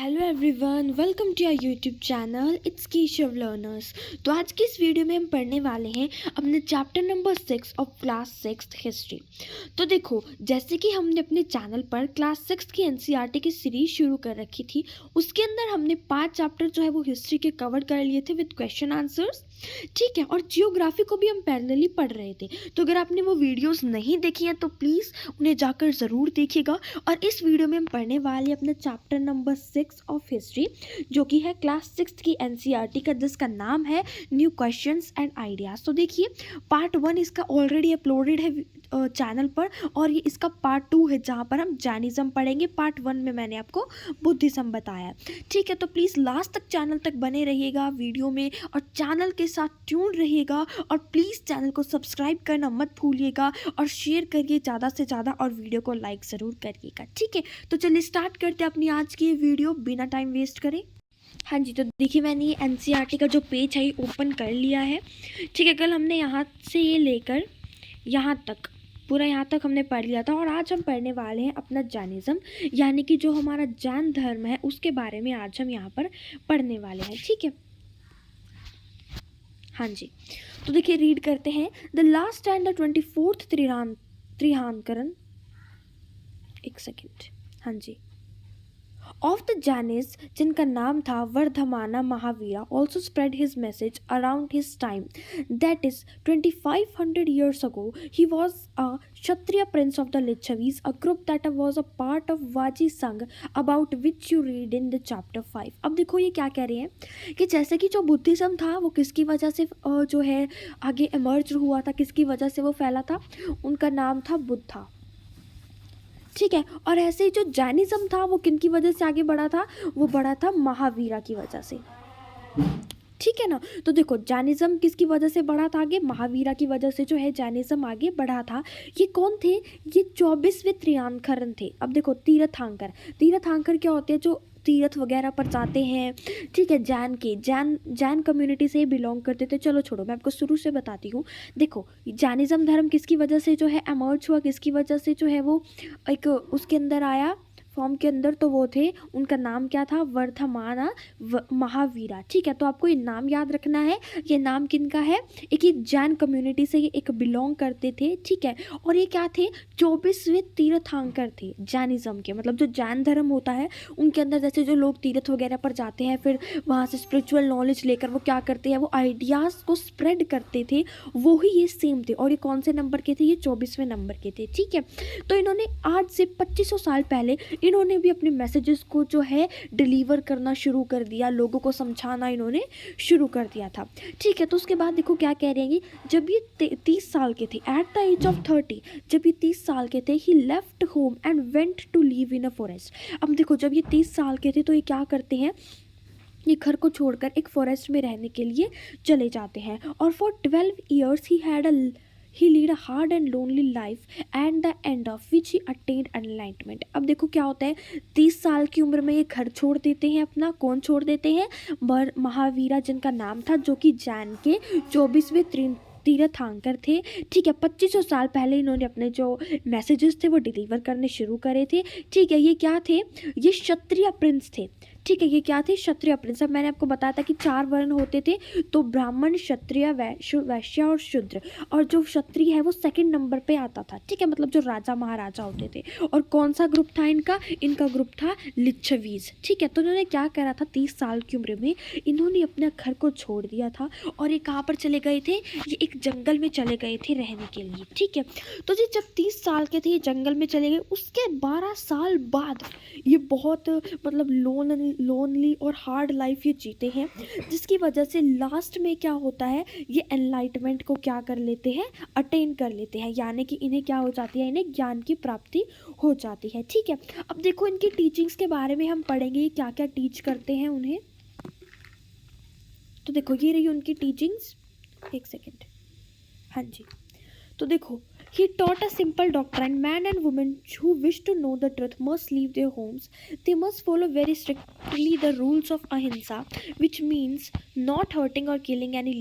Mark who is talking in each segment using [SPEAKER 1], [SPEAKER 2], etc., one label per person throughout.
[SPEAKER 1] Hello everyone, welcome to our YouTube channel it's Keshav learners. तो आज की इस वीडियो में हम पढ़ने वाले हैं अपने chapter number 6 of class 6 history. तो देखो, जैसे कि हमने अपने चैनल पर क्लास 6 की एनसीईआरटी की सीरीज शुरू कर रखी थी, उसके अंदर हमने 5 चैप्टर जो है वो हिस्ट्री के कवर कर लिए थे विद क्वेश्चन आंसर्स। ठीक है, और जियोग्राफी को भी हम पैरेलली पढ़ रहे थे। तो अगर आपने वो वीडियोस नहीं देखी हैं तो प्लीज़ उन्हें जाकर ज़रूर देखिएगा। और इस वीडियो में हम पढ़ने वाले अपने चैप्टर नंबर 6 ऑफ हिस्ट्री, जो कि है क्लास 6 की एनसीईआरटी का, जिसका नाम है न्यू क्वेश्चंस एंड आइडियाज़। तो देखिए, पार्ट 1 इसका ऑलरेडी अपलोडेड है चैनल पर, और ये इसका पार्ट 2 है जहाँ पर हम जैनिज्म पढ़ेंगे। पार्ट 1 में मैंने आपको बुद्धिज्म बताया है। ठीक है, तो प्लीज़ लास्ट तक चैनल तक बने रहिएगा वीडियो में, और चैनल के साथ ट्यून रहिएगा। और प्लीज़ चैनल को सब्सक्राइब करना मत भूलिएगा, और शेयर करिए ज़्यादा से ज़्यादा, और वीडियो को लाइक ज़रूर करिएगा। ठीक है, तो चलिए स्टार्ट करते हैं अपनी आज की ये वीडियो बिना टाइम वेस्ट करें। हाँ जी, तो देखिए, मैंने ये एनसीईआरटी का जो पेज है ये ओपन कर लिया है। ठीक है, कल हमने यहाँ से ये लेकर यहाँ तक, पूरा यहाँ तक हमने पढ़ लिया था। और आज हम पढ़ने वाले हैं अपना जैनिज्म, यानी कि जो हमारा जैन धर्म है उसके बारे में आज हम यहाँ पर पढ़ने वाले हैं। ठीक है, हाँ जी, तो देखिए रीड करते हैं। The last and the 24th त्रिहानकरण, एक सेकेंड, हाँ जी, ऑफ द जैनिस, जिनका नाम था वर्धमाना Mahavira, also spread his message around his time, that is 2500 years ago. He was a Kshatriya prince of the Licchavis, a group that was a part of Vaji Sangh, about which you read in the chapter 5. अब देखो ये क्या कह रहे हैं कि जैसे कि जो बुद्धिज्म था वो किसकी वजह से जो है आगे इमर्ज हुआ था, किसकी वजह से वो फैला था, उनका नाम था बुद्धा। ठीक है, और ऐसे ही जो जैनिज्म था वो किन की वजह से आगे बढ़ा था, वो बढ़ा था महावीरा की वजह से। ठीक है ना, तो देखो जैनिज्म किसकी वजह से बढ़ा था आगे, महावीरा की वजह से जो है जैनिज्म आगे बढ़ा था। ये कौन थे, ये 24वें त्रियानकरण थे। अब देखो, तीर्थांकर क्या होते हैं, जो तीर्थ वगैरह पर जाते हैं। ठीक है, जैन कम्युनिटी से बिलोंग करते थे। चलो छोड़ो, मैं आपको शुरू से बताती हूँ। देखो, जैनिज्म धर्म किसकी वजह से जो है एमर्ज हुआ, किसकी वजह से जो है वो एक उसके अंदर आया फॉर्म के अंदर, तो वो थे, उनका नाम क्या था, वर्धमाना महावीरा। ठीक है, तो आपको ये नाम याद रखना है। ये नाम किनका है, एक ही जैन कम्युनिटी से ये एक बिलोंग करते थे। ठीक है, और ये क्या थे, 24वें तीर्थांकर थे जैनिज्म के। मतलब जो जैन धर्म होता है उनके अंदर जैसे जो लोग तीर्थ वगैरह पर जाते हैं, फिर वहाँ से स्पिरिचुअल नॉलेज लेकर वो क्या करते हैं, वो आइडियाज़ को स्प्रेड करते थे, वो ही ये सेम थे। और ये कौन से नंबर के थे, ये 24वें नंबर के थे। ठीक है, तो इन्होंने आज से 2500 साल पहले इन्होंने भी अपने मैसेजेस को जो है डिलीवर करना शुरू कर दिया, लोगों को समझाना इन्होंने शुरू कर दिया था। ठीक है, तो उसके बाद देखो क्या कह रहे हैं, जब ये 30 साल के थे, एट द एज ऑफ 30, जब ये 30 साल के थे, ही left home and went to live in a forest. अब देखो, जब ये 30 साल के थे तो ये क्या करते हैं, ये घर को छोड़कर एक फॉरेस्ट में रहने के लिए चले जाते हैं। और for 12 years he lead a hard and lonely life, and the end of which he attained enlightenment. अब देखो क्या होता है, 30 साल की उम्र में ये घर छोड़ देते हैं अपना। कौन छोड़ देते हैं, महावीरा, जिनका नाम था, जो कि जैन के 24वें तीर्थांकर थे। ठीक है, 2500 साल पहले इन्होंने अपने जो मैसेजेस थे वो डिलीवर करने शुरू करे थे। ठीक है, ये क्या थे, ये क्षत्रिय प्रिंस थे। ठीक है, ये क्या थे, क्षत्रिय प्रिंस। अब मैंने आपको बताया था कि 4 वर्ण होते थे, तो ब्राह्मण, क्षत्रिय, वैश्य और शूद्र। और जो क्षत्रिय है वो सेकंड नंबर पे आता था। ठीक है, मतलब जो राजा महाराजा होते थे। और कौन सा ग्रुप था इनका ग्रुप था लिच्छवीज। ठीक है, तो इन्होंने क्या करा था, 30 साल की उम्र में इन्होंने अपने घर को छोड़ दिया था, और ये कहाँ पर चले गए थे, ये एक जंगल में चले गए थे रहने के लिए। ठीक है, तो जी जब 30 साल के थे ये जंगल में चले गए, उसके 12 साल बाद ये बहुत मतलब लोनली और हार्ड लाइफ ये जीते हैं, जिसकी वजह से लास्ट में क्या होता है, ये एनलाइटमेंट को क्या कर लेते हैं, अटेन कर लेते हैं, यानी कि इन्हें क्या हो जाती है, इन्हें ज्ञान की प्राप्ति हो जाती है। ठीक है, अब देखो इनकी टीचिंग्स के बारे में हम पढ़ेंगे, क्या क्या टीच करते हैं उन्हें। तो देखो ये रही उनकी टीचिंग्स, एक सेकेंड, हाँ जी, तो देखो, he taught a simple doctrine: man and woman who wish to know the truth must leave their homes. They must follow very strictly the rules of ahimsa, which means not hurting or killing any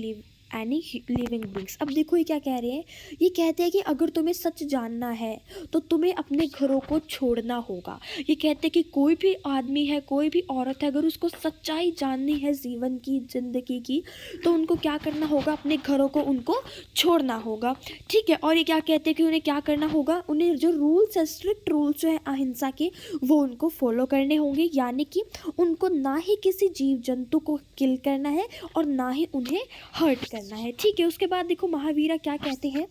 [SPEAKER 1] any living beings. अब देखो ये क्या कह रहे हैं, ये कहते हैं कि अगर तुम्हें सच जानना है तो तुम्हें अपने घरों को छोड़ना होगा। ये कहते हैं कि कोई भी आदमी है, कोई भी औरत है, अगर उसको सच्चाई जाननी है जीवन की, जिंदगी की, तो उनको क्या करना होगा, अपने घरों को उनको छोड़ना होगा। ठीक है, और ये क्या कहते हैं कि उन्हें क्या करना होगा, उन्हें जो रूल्स है, स्ट्रिक्ट रूल्स जो है अहिंसा के, वो उनको फॉलो करने होंगे। यानी कि उनको ना ही किसी जीव जंतु को किल करना है और ना ही उन्हें हर्ट करना है। ठीक है, उसके बाद देखो महावीरा क्या कहते हैं,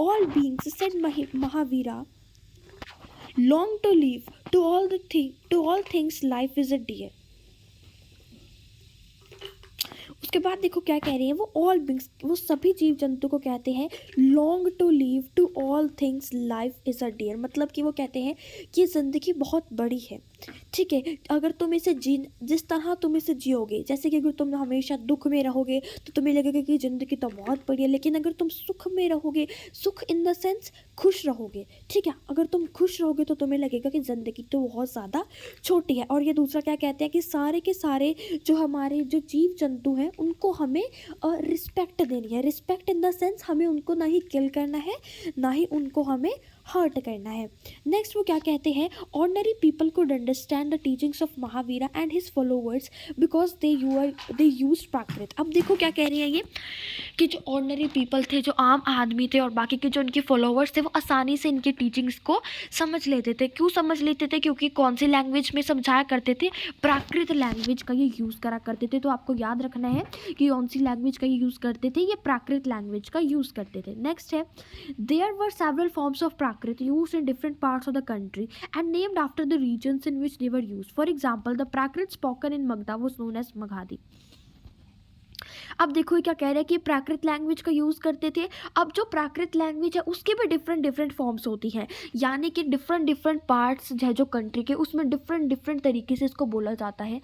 [SPEAKER 1] all beings said Mahavira long to live to all things life is a dear. उसके बाद देखो क्या कह रही है, वो ऑल बींग्स, वो सभी जीव जंतु को कहते हैं long to live to all things life is a dear. मतलब कि वो कहते हैं कि ज़िंदगी बहुत बड़ी है। ठीक है, अगर तुम इसे जिस तरह तुम इसे जियोगे, जैसे कि अगर तुम हमेशा दुख में रहोगे तो तुम्हें लगेगा कि ज़िंदगी तो बहुत बड़ी है, लेकिन अगर तुम सुख में रहोगे, सुख इन द सेंस खुश रहोगे, ठीक है, अगर तुम खुश रहोगे तो तुम्हें लगेगा कि ज़िंदगी तो बहुत ज़्यादा छोटी है। और ये दूसरा क्या कहते हैं कि सारे के सारे जो हमारे जो जीव जंतु हैं उनको हमें रिस्पेक्ट देनी है। रिस्पेक्ट इन द सेंस हमें उनको ना ही किल करना है, ना ही उनको हमें हर्ट करना है। नेक्स्ट वो क्या कहते हैं, ordinary people could understand the teachings of Mahavira and his followers because they used Prakrit. अब देखो क्या कह रही है ये, कि जो ऑर्डिनरी पीपल थे, जो आम आदमी थे, और बाकी के जो उनके फॉलोअर्स थे, वो आसानी से इनके टीचिंग्स को समझ लेते थे। क्यों समझ लेते थे, क्योंकि कौन सी लैंग्वेज में समझाया करते थे, प्राकृत लैंग्वेज का ये यूज़ करा करते थे। तो आपको याद रखना है कि कौन सी लैंग्वेज का ये यूज़ करते थे, ये प्राकृत लैंग्वेज का यूज़ करते थे। नेक्स्ट है, there were several forms of Prakrit used in different parts of the country and named after the regions in which they were used. For example, the Prakrit spoken in Magadha was known as Magadhi. अब देखो ये क्या कह रहे हैं कि प्राकृत language का use करते थे। अब जो प्राकृत लैंग्वेज है उसके भी डिफरेंट फॉर्म्स होती हैं, यानी कि डिफरेंट पार्ट्स है जो कंट्री के, उसमें डिफरेंट तरीके से इसको बोला जाता है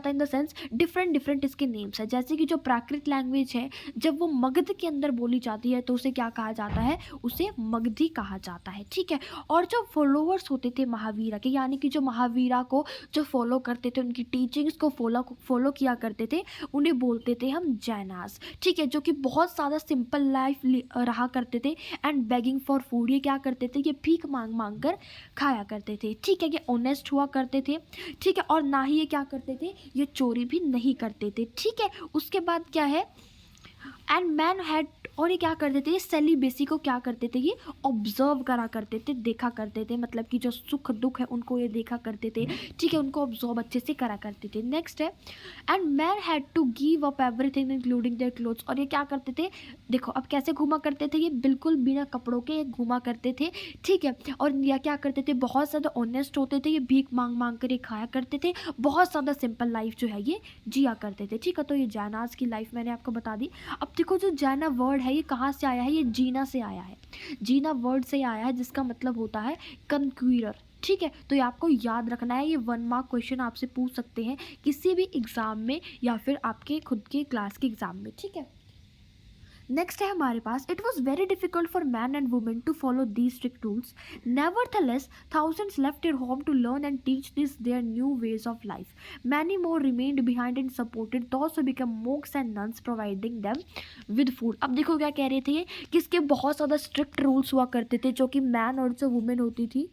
[SPEAKER 1] इन द सेंस डिफरेंट इसके नेम्स है। जैसे कि जो प्राकृत लैंग्वेज है, जब वो मगध के अंदर बोली जाती है तो उसे क्या कहा जाता है, उसे मगधी कहा जाता है। ठीक है, और जो फॉलोअर्स होते थे महावीरा के, यानी कि जो महावीरा को जो फॉलो करते थे, उनकी टीचिंग्स को फॉलो किया करते थे, उन्हें बोलते थे हम जैनास। ठीक है, जो कि बहुत ज़्यादा सिंपल लाइफ रहा करते थे एंड बेगिंग फॉर फूड। ये क्या करते थे, ये भीख मांग कर खाया करते थे। ठीक है, ये ऑनेस्ट हुआ करते थे। ठीक है, और ना ही ये क्या करते थे, ये चोरी भी नहीं करते थे। ठीक है, उसके बाद क्या है, एंड मैन हैड, और ये क्या करते थे, ये सेलिबेसी को क्या करते थे, ये ऑब्जर्व करा करते थे, देखा करते थे। मतलब कि जो सुख दुख है उनको ये देखा करते थे। ठीक है, उनको ऑब्जर्व अच्छे से करा करते थे। नेक्स्ट है, and man had to give up everything including their clothes. और ये क्या करते थे, देखो अब कैसे घूमा करते थे, ये बिल्कुल बिना कपड़ों के ये घूमा करते थे। ठीक है, और या क्या करते थे, बहुत ज़्यादा ऑनेस्ट होते थे, ये भीख मांग कर ये खाया करते थे, बहुत ज़्यादा सिंपल लाइफ जो है ये जिया करते थे। ठीक है, तो ये जैनास की लाइफ मैंने आपको बता दी। अब देखो जो जैना वर्ड है ये कहाँ से आया है, ये जीना से आया है। जीना वर्ड से आया है जिसका मतलब होता है कन्क्यूरर। ठीक है, तो ये आपको याद रखना है। ये 1 मार्क क्वेश्चन आपसे पूछ सकते हैं किसी भी एग्ज़ाम में या फिर आपके खुद के क्लास के एग्ज़ाम में। ठीक है, नेक्स्ट है हमारे पास, it was very difficult for man and women to follow these strict rules, nevertheless thousands left their home to learn and teach this their new ways of life, many more remained behind and supported those who become monks and nuns providing them with food. अब देखो क्या कह रहे थे कि इसके बहुत ज़्यादा स्ट्रिक्ट रूल्स हुआ करते थे, जो कि मैन और जो वुमेन होती थी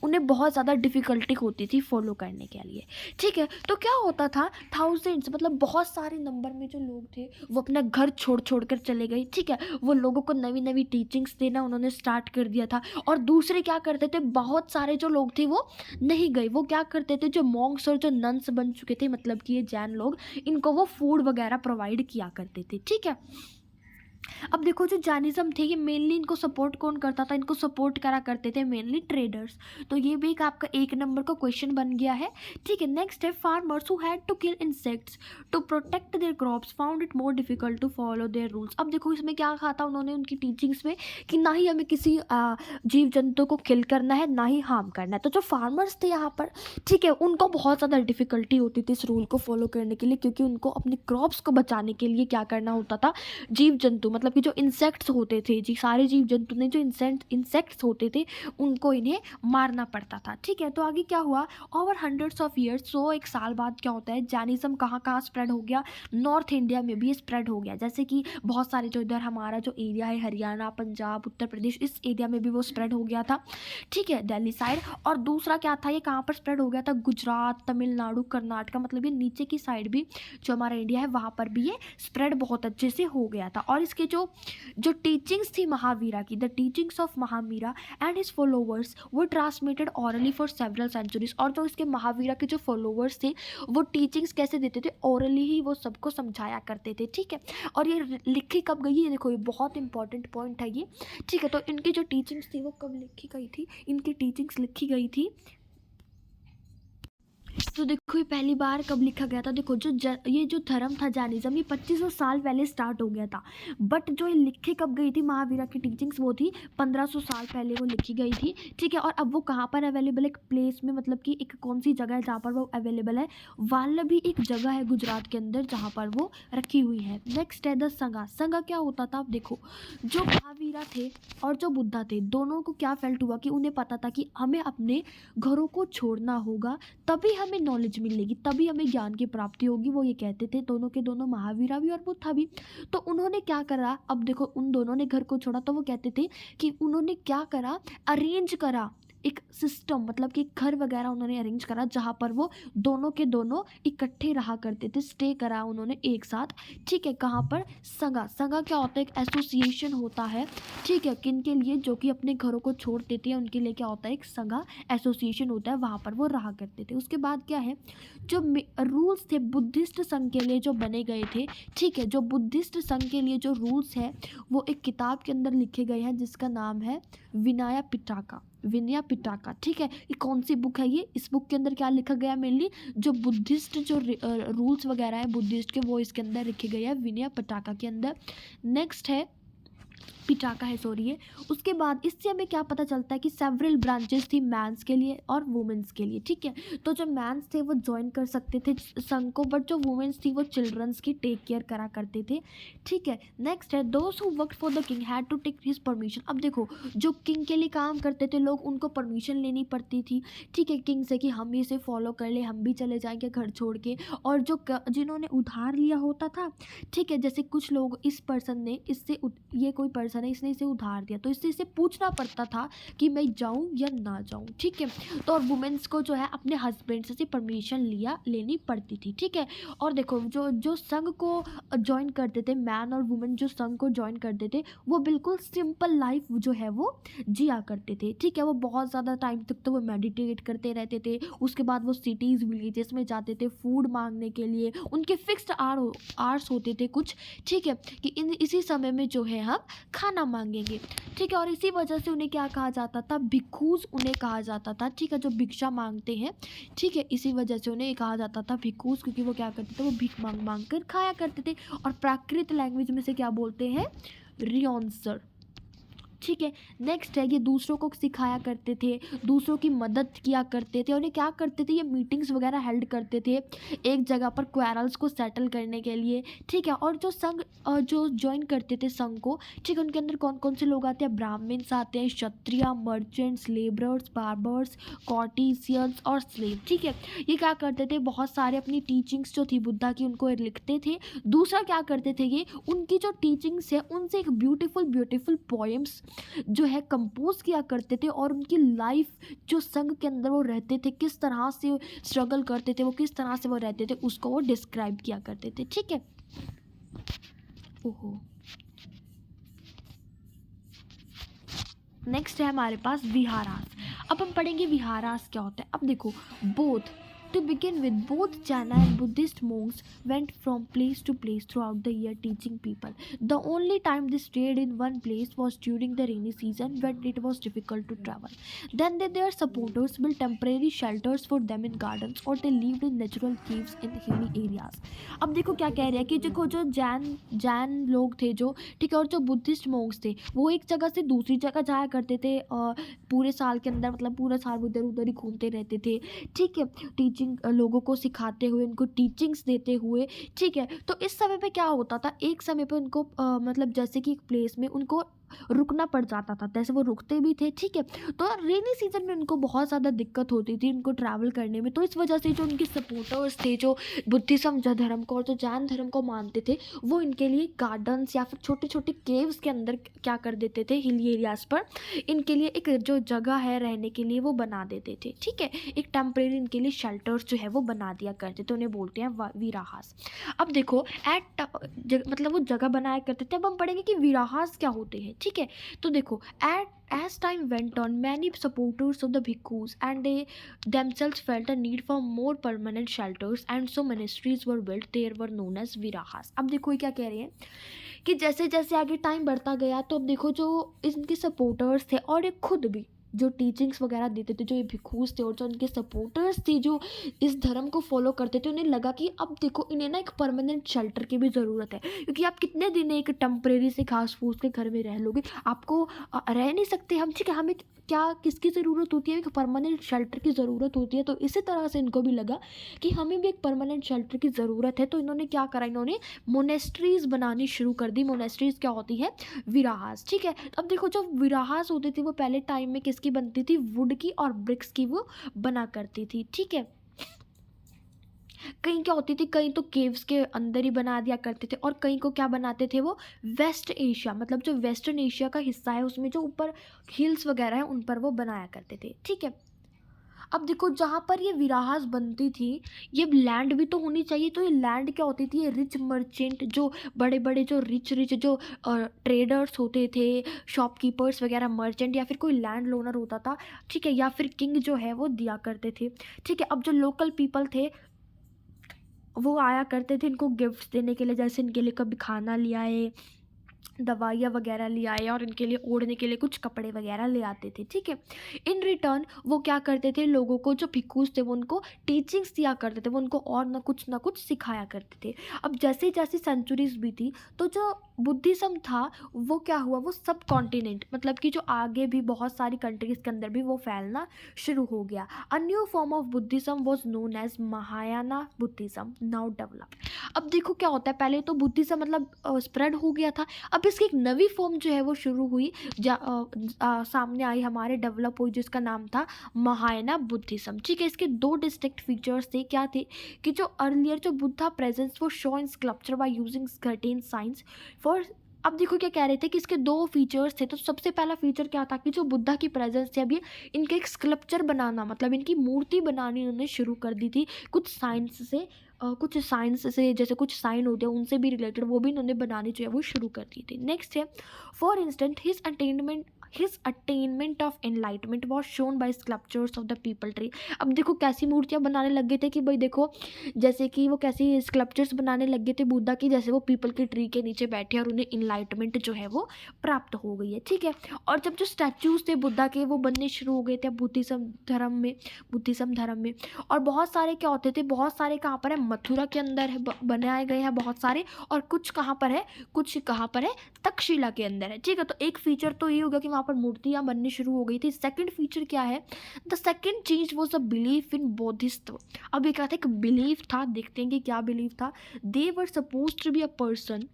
[SPEAKER 1] उन्हें बहुत ज़्यादा डिफ़िकल्टी होती थी फॉलो करने के लिए। ठीक है, तो क्या होता था, थाउजेंड्स मतलब बहुत सारे नंबर में जो लोग थे वो अपना घर छोड़ कर चले गए। ठीक है, वो लोगों को नई टीचिंग्स देना उन्होंने स्टार्ट कर दिया था। और दूसरे क्या करते थे, बहुत सारे जो लोग थे वो नहीं गए, वो क्या करते थे, जो मॉन्क्स और जो नन्स बन चुके थे, मतलब कि ये जैन लोग, इनको वो फूड वगैरह प्रोवाइड किया करते थे। ठीक है, अब देखो जो जैनिज्म थे ये मेनली इनको सपोर्ट कौन करता था, इनको सपोर्ट करा करते थे मेनली ट्रेडर्स। तो ये भी एक आपका 1 नंबर का क्वेश्चन बन गया है। ठीक है, नेक्स्ट है, farmers who had to kill insects to protect their crops found it more difficult to follow their rules. अब देखो इसमें क्या कहा था उन्होंने उनकी टीचिंग्स में, कि ना ही हमें किसी जीव जंतु को किल करना है, ना ही हार्म करना है। तो जो फार्मर्स थे यहाँ पर, ठीक है, उनको बहुत ज़्यादा डिफिकल्टी होती थी इस रूल को फॉलो करने के लिए, क्योंकि उनको अपने क्रॉप्स को बचाने के लिए क्या करना होता था, जीव जंतु मतलब कि जो इंसेक्ट्स होते थे जी, सारे जीव जंतु ने जो इंसेक्ट्स होते थे उनको इन्हें मारना पड़ता था। ठीक है, तो आगे क्या हुआ, ओवर हंड्रेड्स ऑफ ईयर्स, 100 साल बाद क्या होता है, जैनिज्म कहाँ कहाँ स्प्रेड हो गया, नॉर्थ इंडिया में भी स्प्रेड हो गया। जैसे कि बहुत सारे जो इधर हमारा जो एरिया है, हरियाणा, पंजाब, उत्तर प्रदेश, इस एरिया में भी वो स्प्रेड हो गया था। ठीक है, दिल्ली साइड। और दूसरा क्या था, ये कहाँ पर स्प्रेड हो गया था, गुजरात, तमिलनाडु, कर्नाटका, मतलब ये नीचे की साइड भी जो हमारा इंडिया है वहाँ पर भी ये स्प्रेड बहुत अच्छे से हो गया था। और इसके जो जो टीचिंग्स थी महावीरा की, the teachings of Mahavira and his followers वो transmitted orally for several centuries. और जो इसके महावीरा के जो फॉलोवर्स थे वो टीचिंग्स कैसे देते थे, ओरली ही वो सबको समझाया करते थे। ठीक है, और ये लिखी कब गई है, देखो ये बहुत इंपॉर्टेंट पॉइंट है ये। ठीक है, तो इनकी जो टीचिंग्स थी वो कब लिखी गई थी, इनकी टीचिंग्स लिखी गई थी, तो देखो ये पहली बार कब लिखा गया था, देखो ये जो धर्म था जैनिज्म, ये 2500 साल पहले स्टार्ट हो गया था। बट जो ये लिखी कब गई थी महावीरा की टीचिंग्स, वो थी 1500 साल पहले वो लिखी गई थी। ठीक है, और अब वो कहाँ पर अवेलेबल है, एक प्लेस में, मतलब कि एक कौन सी जगह है जहाँ पर वो अवेलेबल है, वाल्लभी एक जगह है गुजरात के अंदर जहाँ पर वो रखी हुई है। नेक्स्ट है द संगा। संगा क्या होता था, आप देखो जो महावीरा थे और जो बुद्धा थे, दोनों को क्या फेल्ट हुआ कि उन्हें पता था कि हमें अपने घरों को छोड़ना होगा, तभी हमें नॉलेज मिलेगी, तभी हमें ज्ञान की प्राप्ति होगी। वो ये कहते थे दोनों के दोनों, महावीरा भी और बुद्धा भी। तो उन्होंने क्या करा, अब देखो उन दोनों ने घर को छोड़ा, तो वो कहते थे कि उन्होंने क्या करा, अरेंज करा एक सिस्टम, मतलब कि घर वगैरह उन्होंने अरेंज करा जहाँ पर वो दोनों के दोनों इकट्ठे रहा करते थे, स्टे करा उन्होंने एक साथ। ठीक है, कहाँ पर, संगा। संगा क्या होता है, एक एसोसिएशन होता है। ठीक है, किन के लिए, जो कि अपने घरों को छोड़ देते हैं उनके लिए क्या होता है, एक संगा एसोसिएशन होता है, वहाँ पर वो रहा करते थे। उसके बाद क्या है, जो रूल्स थे बुद्धिस्ट संघ के लिए जो बने गए थे। ठीक है, जो बुद्धिस्ट संघ के लिए जो रूल्स है वो एक किताब के अंदर लिखे गए हैं जिसका नाम है विनया पिटाका। विनया पिटाका। ठीक है, ये कौन सी बुक है ये, इस बुक के अंदर क्या लिखा गया, मेनली जो बुद्धिस्ट जो रूल्स वगैरह है बुद्धिस्ट के, वो इसके अंदर लिखे गए हैं विनया पिटाका के अंदर। नेक्स्ट है पिटाका है, सॉरी है। उसके बाद इससे हमें क्या पता चलता है कि सेवरल ब्रांचेस थी मैंस के लिए और वुमेन्स के लिए। ठीक है, तो जो मैंस थे वो ज्वाइन कर सकते थे संघ को, बट जो वुमेन्स थी वो चिल्ड्रंस की टेक केयर करा करते थे। ठीक है, नेक्स्ट है those who worked for the king had to take his permission. अब देखो जो किंग के लिए काम करते थे लोग, उनको परमिशन लेनी पड़ती थी। ठीक है, किंग से कि हम इसे फॉलो कर ले, हम भी चले जाएंगे घर छोड़ के। और जो जिन्होंने उधार लिया होता था, ठीक है, जैसे कुछ लोग, इस पर्सन ने इससे ये कोई पर्सन है, इसने इसे उधार दिया, तो इससे इसे पूछना पड़ता था कि मैं जाऊं या ना जाऊं। ठीक है, तो और वुमेन्स को जो है अपने हस्बैंड से परमिशन लेनी पड़ती थी। ठीक है, और देखो जो जो संघ को ज्वाइन करते थे, मैन और वुमेन जो संघ को ज्वाइन करते थे, वो बिल्कुल सिंपल लाइफ जो है वो जिया करते थे। ठीक है, वो बहुत ज़्यादा टाइम तक तो वो मेडिटेट करते रहते थे। उसके बाद वो सिटीज़ विलेजेस में जाते थे फूड मांगने के लिए, उनके फिक्स्ड आवर्स होते थे कुछ। ठीक है, कि इसी समय में जो है हम खाना मांगेंगे। ठीक है, और इसी वजह से उन्हें क्या कहा जाता था, भिक्षुज उन्हें कहा जाता था। ठीक है, जो भिक्षा मांगते हैं। ठीक है, इसी वजह से उन्हें कहा जाता था भिक्षुज, क्योंकि वो क्या करते थे, वो भीख मांग मांग कर खाया करते थे। और प्राकृत लैंग्वेज में से क्या बोलते हैं, रियॉन्सर। ठीक है, नेक्स्ट है ये दूसरों को सिखाया करते थे, दूसरों की मदद किया करते थे। और ये क्या करते थे, ये मीटिंग्स वगैरह हेल्ड करते थे एक जगह पर क्वेरल्स को सेटल करने के लिए। ठीक है, और जो संघ जो ज्वाइन करते थे संघ को, ठीक है, उनके अंदर कौन कौन से लोग आते हैं, ब्राह्मण्स आते हैं, क्षत्रिय, मर्चेंट्स, लेबरर्स, बार्बर्स, कॉर्टिशियंस और स्लेव। ठीक है, ये क्या करते थे, बहुत सारे अपनी टीचिंग्स जो थी बुद्धा की उनको लिखते थे। दूसरा क्या करते थे, ये उनकी जो टीचिंग्स है उनसे एक ब्यूटीफुल पोएम्स जो है कंपोज किया करते थे। और उनकी लाइफ जो संघ के अंदर वो रहते थे, किस तरह से स्ट्रगल करते थे, वो किस तरह से वो रहते थे, उसको वो डिस्क्राइब किया करते थे। ठीक है, ओहो, नेक्स्ट है हमारे पास विहारास। अब हम पढ़ेंगे विहारास क्या होता है। अब देखो both To begin with, both Jaina and Buddhist monks went from place to place throughout the year teaching people. The only time they stayed in one place was during the rainy season when it was difficult to travel. Then their supporters built temporary shelters for them in gardens or they lived in natural caves in hilly areas. अब देखो क्या कह रहे हैं कि देखो जो जैन लोग थे जो, ठीक है, और जो बुद्धिस्ट मोंक्स थे वो एक जगह से दूसरी जगह जाया करते थे पूरे साल के अंदर, मतलब पूरा साल उधर उधर ही घूमते रहते थे। ठीक है, टीचिंग लोगों को सिखाते हुए, उनको टीचिंग्स देते हुए, ठीक है। तो इस समय पे क्या होता था, एक समय पे उनको मतलब जैसे कि एक प्लेस में उनको रुकना पड़ जाता था, जैसे वो रुकते भी थे, ठीक है। तो रेनी सीजन में उनको बहुत ज़्यादा दिक्कत होती थी उनको ट्रैवल करने में। तो इस वजह से जो उनके सपोर्टर्स थे, जो बुद्धिज्म धर्म को और जो जैन धर्म को मानते थे, वो इनके लिए गार्डन्स या फिर छोटे छोटे केव्स के अंदर क्या कर देते थे, हिली एरियाज पर इनके लिए एक जो जगह है रहने के लिए वो बना देते थे, ठीक है। एक टेम्परेरी इनके लिए शेल्टर्स जो है वो बना दिया करते थे, उन्हें बोलते हैं वीराहास। अब देखो मतलब वो जगह बनाया करते थे। अब हम पढ़ेंगे कि वीराहास क्या होते हैं, ठीक है। तो देखो, eight as time went on, many supporters of the bhikkhus and they themselves felt a need for more permanent shelters, and so monasteries were built. They were known as virahas. अब देखो ये क्या कह रहे हैं कि जैसे जैसे आगे टाइम बढ़ता गया, तो अब देखो जो इनके सपोर्टर्स थे और ये खुद भी जो टीचिंग्स वगैरह देते थे, जो ये भिखूस थे और जो उनके सपोर्टर्स थे जो इस धर्म को फॉलो करते थे, उन्हें लगा कि अब देखो इन्हें ना एक परमानेंट शेल्टर की भी ज़रूरत है, क्योंकि आप कितने दिन एक टेम्परेरी से घास फूस के घर में रह लोगे, आपको रह नहीं सकते हम, ठीक है। हमें क्या किसकी ज़रूरत होती है, एक परमानेंट शेल्टर की ज़रूरत होती है। तो इसी तरह से इनको भी लगा कि हमें भी एक परमानेंट शेल्टर की ज़रूरत है। तो इन्होंने क्या करा, इन्होंने मोनेस्ट्रीज़ बनानी शुरू कर दी। मोनेस्ट्रीज़ क्या होती है, विराहास, ठीक है। अब देखो जो विराहास होती थी वो पहले टाइम में किसकी बनती थी, वुड की और ब्रिक्स की वो बना करती थी, ठीक है। कहीं क्या होती थी, कहीं तो केव्स के अंदर ही बना दिया करते थे, और कहीं को क्या बनाते थे वो वेस्ट एशिया, मतलब जो वेस्टर्न एशिया का हिस्सा है उसमें जो ऊपर हिल्स वगैरह है उन पर वो बनाया करते थे, ठीक है। अब देखो जहाँ पर ये विराहास बनती थी, ये लैंड भी तो होनी चाहिए। तो ये लैंड क्या होती थी, ये रिच मर्चेंट, जो बड़े बड़े जो रिच जो ट्रेडर्स होते थे, शॉपकीपर्स वगैरह, मर्चेंट या फिर कोई लैंड लोनर होता था, ठीक है, या फिर किंग जो है वो दिया करते थे, ठीक है। अब जो लोकल पीपल थे वो आया करते थे इनको गिफ्ट्स देने के लिए, जैसे इनके लिए कभी खाना ले आए, दवाइयाँ वगैरह ले आए, और इनके लिए ओढ़ने के लिए कुछ कपड़े वगैरह ले आते थे, ठीक है। इन रिटर्न वो क्या करते थे, लोगों को जो भिक्खूस थे वो उनको टीचिंग्स दिया करते थे, वो उनको और ना कुछ सिखाया करते थे। अब जैसे जैसे सेंचुरीज बीती, तो जो बुद्धिज़्म था वो क्या हुआ, वो सब कॉन्टिनेंट, मतलब कि जो आगे भी बहुत सारी कंट्रीज़ के अंदर भी वो फैलना शुरू हो गया। A new form of Buddhism was known as Mahayana Buddhism now develop. अब देखो क्या होता है, पहले तो बुद्धिज़्म मतलब स्प्रेड हो गया था, अब इसकी एक नवी फॉर्म जो है वो शुरू हुई, सामने आई हमारे, डेवलप हुई, जिसका नाम था महायाना बुद्धिज़्म, ठीक है। इसके दो डिस्टिंक्ट फीचर्स थे, क्या थे कि जो अर्लियर जो बुद्धा प्रेजेंस वो show in sculpture by using certain science for. अब देखो क्या कह रहे थे कि इसके दो फीचर्स थे। तो सबसे पहला फीचर क्या था कि जो बुद्धा की प्रेजेंस थी, अभी इनके एक स्कल्पचर बनाना, मतलब इनकी मूर्ति बनानी इन्होंने शुरू कर दी थी, कुछ साइंस से जैसे कुछ साइन होते हैं उनसे भी रिलेटेड, वो भी इन्होंने बनानी जो है वो शुरू कर दी थी। नेक्स्ट है, for instant his attainment of enlightenment was shown by sculptures of the people tree. अब देखो कैसी मूर्तियाँ बनाने लग गए थे कि भाई देखो, जैसे कि वो कैसी स्कल्पचर्स बनाने लग गए थे बुद्धा की, जैसे वो पीपल के ट्री के नीचे बैठे और उन्हें इनलाइटमेंट जो है वो प्राप्त हो गई है, ठीक है। और जब जो स्टैचूज थे बुद्धा के वो बनने शुरू हो गए थे बुद्धिज्म धर्म में। और बहुत सारे क्या होते थे, बहुत सारे कहाँ पर है, मथुरा के अंदर है बनाए गए हैं बहुत सारे, और कुछ कहाँ पर है तक्षशिला के अंदर है, ठीक है। तो एक फीचर तो ये होगा कि वहाँ पर मूर्तियाँ बननी शुरू हो गई थी। सेकंड फीचर क्या है, द सेकंड चीज was a belief in Buddhist. अब ये क्या था, एक बिलीफ था, देखते हैं कि क्या बिलीफ था। They were suppose to be a person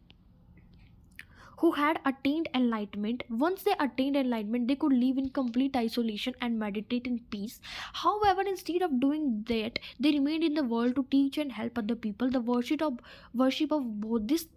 [SPEAKER 1] who had attained enlightenment. Once they attained enlightenment, they could live in complete isolation and meditate in peace. However, instead of doing that, they remained in the world to teach and help other people. The worship of Buddhists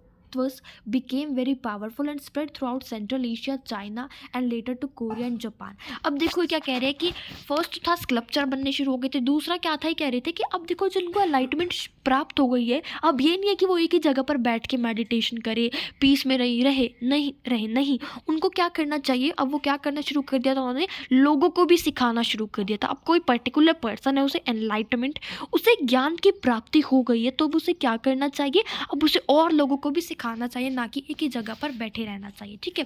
[SPEAKER 1] became very powerful and spread throughout Central Asia, China and later to Korea and Japan. अब देखो क्या कह रहे हैं कि first था sculpture बनने शुरू हो गए थे, दूसरा क्या था, ये कह रहे थे कि अब देखो जिनको एनलाइटमेंट प्राप्त हो गई है, अब ये नहीं है कि वो एक ही जगह पर बैठ के मेडिटेशन करे, पीस में नहीं, उनको क्या करना चाहिए, अब वो क्या करना शुरू कर दिया था, उन्होंने लोगों को भी सिखाना शुरू कर दिया था। अब कोई पर्टिकुलर पर्सन है, उसे एनलाइटमेंट, उसे ज्ञान की प्राप्ति हो गई है, तो अब उसे क्या करना चाहिए, अब उसे और लोगों को भी सिखाना चाहिए, ना कि एक ही जगह पर बैठे रहना चाहिए, ठीक है,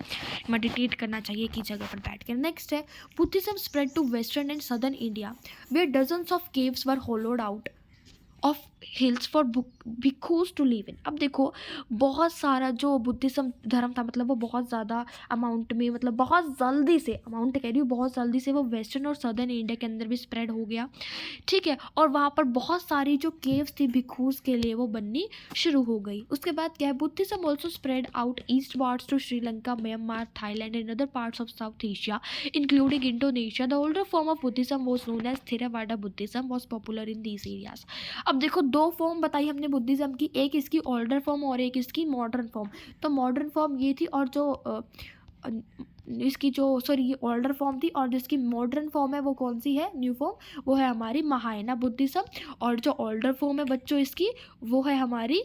[SPEAKER 1] मेडिटेट करना चाहिए एक ही जगह पर बैठ कर। नेक्स्ट है, Buddhism spread to western and southern India where dozens of caves were hollowed out of hills for bhikshus to live in. अब देखो बहुत सारा जो बुद्धिज्म धर्म था, मतलब वो बहुत ज़्यादा अमाउंट में, मतलब बहुत जल्दी से, अमाउंट कह रही हूँ, बहुत जल्दी से वो वेस्टर्न और सदर्न इंडिया के अंदर भी स्प्रेड हो गया, ठीक है। और वहाँ पर बहुत सारी जो केव्स थी भिक्षुस के लिए वो बननी शुरू हो गई। उसके बाद क्या है, Buddhism also spread out eastwards to Sri Lanka, Myanmar, Thailand and other parts of South Asia including Indonesia. The older form of Buddhism was known as Theravada Buddhism was popular in these areas. अब देखो दो form बताई हमने Buddhism की, एक इसकी older form और एक इसकी मॉडर्न फॉर्म। तो मॉडर्न फॉर्म ये थी, और जो इसकी जो सॉरी ओल्डर फॉर्म थी, और जिसकी मॉडर्न फॉर्म है वो कौन सी है, न्यू फॉर्म, वो है हमारी महायाना बुद्धिज्म। और जो ओल्डर फॉर्म है बच्चों इसकी, वो है हमारी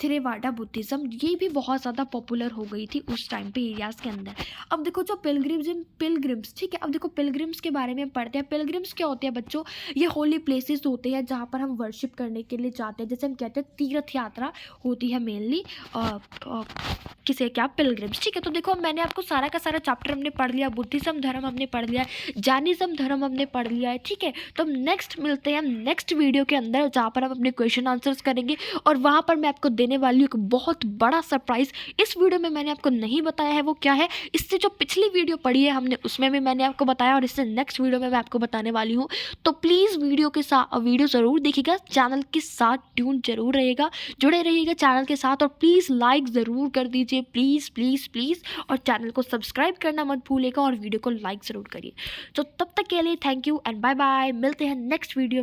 [SPEAKER 1] थेरेवाडा बुद्धिज्म। ये भी बहुत ज़्यादा पॉपुलर हो गई थी उस टाइम पे एरियाज़ के अंदर। अब देखो जो पिलग्रिम्स, ठीक है, अब देखो पिलग्रिम्स के बारे में पढ़ते हैं। पिलग्रिम्स क्या होते हैं बच्चों, ये होली प्लेसेस होते हैं जहाँ पर हम वर्शिप करने के लिए जाते हैं, जैसे हम कहते हैं तीर्थ यात्रा होती है मेनली किसे क्या, पिलग्रिम्स, ठीक है। तो देखो मैंने आपको सारा का सारा चैप्टर हमने पढ़ लिया, बुद्धिज्म धर्म हमने पढ़ लिया है, जैनिज्म धर्म हमने पढ़ लिया है, ठीक है। तो हम नेक्स्ट मिलते हैं हम नेक्स्ट वीडियो के अंदर, जहाँ पर हम अपने क्वेश्चन आंसर्स करेंगे, और वहाँ पर मैं आपको देने वाली हूँ एक बहुत बड़ा सरप्राइज। इस वीडियो में मैंने आपको नहीं बताया है वो क्या है, इससे जो पिछली वीडियो पढ़ी है हमने उसमें भी मैंने आपको बताया, और इससे नेक्स्ट वीडियो में मैं आपको बताने वाली हूँ। तो प्लीज़ वीडियो ज़रूर देखिएगा, चैनल के साथ ट्यून जरूर रहेगा, जुड़े रहिएगा चैनल के साथ, और प्लीज़ लाइक ज़रूर कर दीजिए, प्लीज़ प्लीज़ प्लीज़, और चैनल को सब्सक्राइब करना मत भूलिएगा, और वीडियो को लाइक ज़रूर करिए। तो तब तक के लिए thank you and bye bye, मिलते हैं नेक्स्ट वीडियो में।